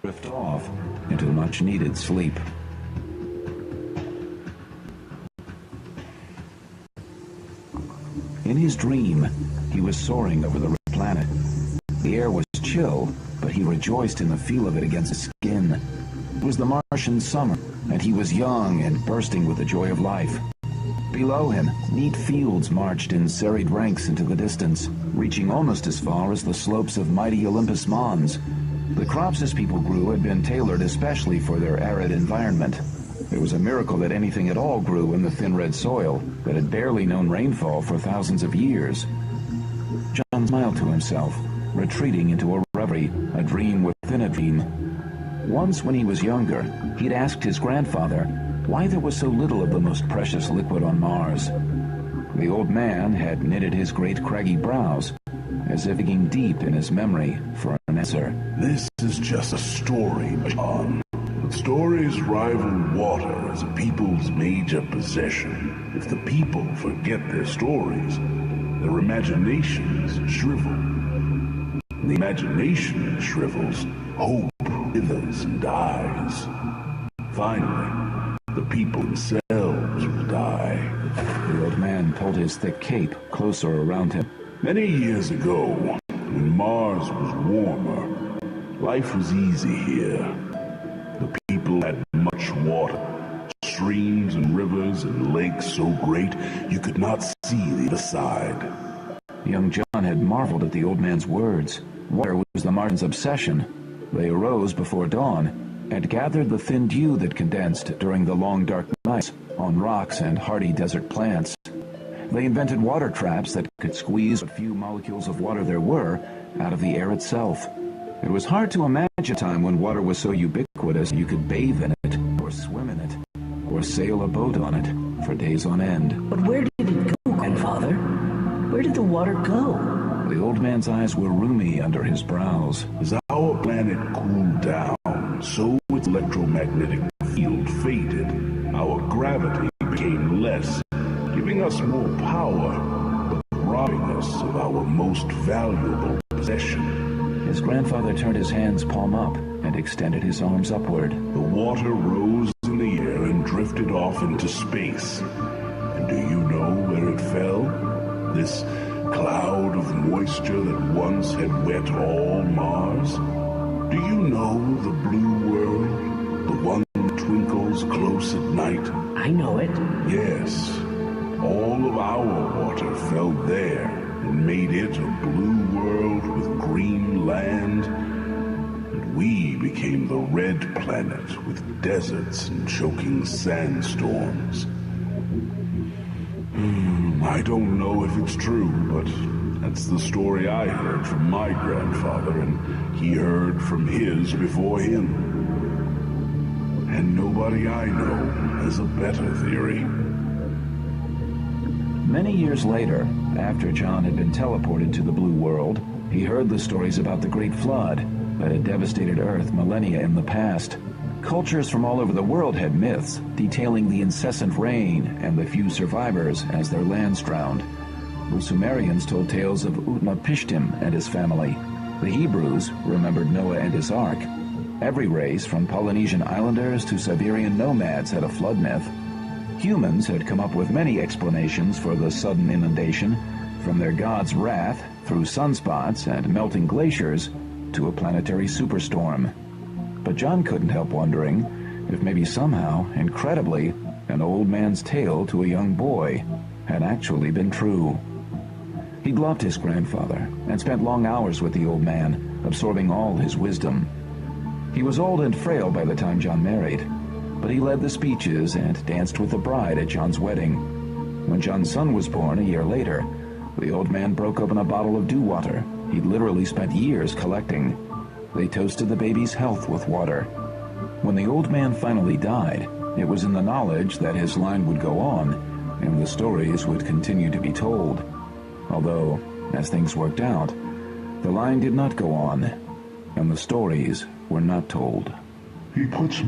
drift off into much-needed sleep. In his dream, he was soaring over the red planet. The air was chill, but he rejoiced in the feel of it against his skin. It was the Martian summer, and he was young and bursting with the joy of life. Below him, neat fields marched in serried ranks into the distance, reaching almost as far as the slopes of mighty Olympus Mons. The crops his people grew had been tailored especially for their arid environment. It was a miracle that anything at all grew in the thin red soil that had barely known rainfall for thousands of years. John smiled to himself, retreating into a reverie, a dream within a dream. Once when he was younger, he'd asked his grandfather why there was so little of the most precious liquid on Mars. The old man had knitted his great craggy brows, as if digging deep in his memory for an answer. This is just a story, John. But stories rival water as a people's major possession. If the people forget their stories, their imaginations shrivel. The imagination shrivels, hope withers and dies. Finally, the people themselves will die. The old man pulled his thick cape closer around him. Many years ago, when Mars was warmer, life was easy here. The people had much water, streams and rivers and lakes so great you could not see the other side. Young John had marveled at the old man's words. Water was the Martians' obsession. They arose before dawn and gathered the thin dew that condensed during the long dark nights on rocks and hardy desert plants. They invented water traps that could squeeze what few molecules of water there were out of the air itself. It was hard to imagine a time when water was so ubiquitous you could bathe in it, or swim in it, or sail a boat on it for days on end. But where did it go, Grandfather? Where did the water go? The old man's eyes were rheumy under his brows. As our planet cooled down, so its electromagnetic field faded. Our gravity became less, giving us more power, but robbing us of our most valuable possession. His grandfather turned his hand's palm up and extended his arms upward. The water rose in the air and drifted off into space. And do you know where it fell? This cloud of moisture that once had wet all Mars? Do you know the blue world? The one that twinkles close at night? I know it. Yes. All of our water fell there and made it a blue world with green land. And we became the red planet with deserts and choking sandstorms. I don't know if it's true, but that's the story I heard from my grandfather, and he heard from his before him. And nobody I know has a better theory. Many years later, after John had been teleported to the Blue World, he heard the stories about the Great Flood that had devastated Earth millennia in the past. Cultures from all over the world had myths detailing the incessant rain and the few survivors as their lands drowned. The Sumerians told tales of Utnapishtim and his family. The Hebrews remembered Noah and his ark. Every race, from Polynesian islanders to Siberian nomads, had a flood myth. Humans had come up with many explanations for the sudden inundation, from their god's wrath through sunspots and melting glaciers to a planetary superstorm. But John couldn't help wondering if maybe somehow, incredibly, an old man's tale to a young boy had actually been true. He'd loved his grandfather and spent long hours with the old man, absorbing all his wisdom. He was old and frail by the time John married, but he led the speeches and danced with the bride at John's wedding. When John's son was born a year later, the old man broke open a bottle of dew water he'd literally spent years collecting. They toasted the baby's health with water. When the old man finally died, it was in the knowledge that his line would go on and the stories would continue to be told. Although, as things worked out, the line did not go on, and the stories were not told. He puts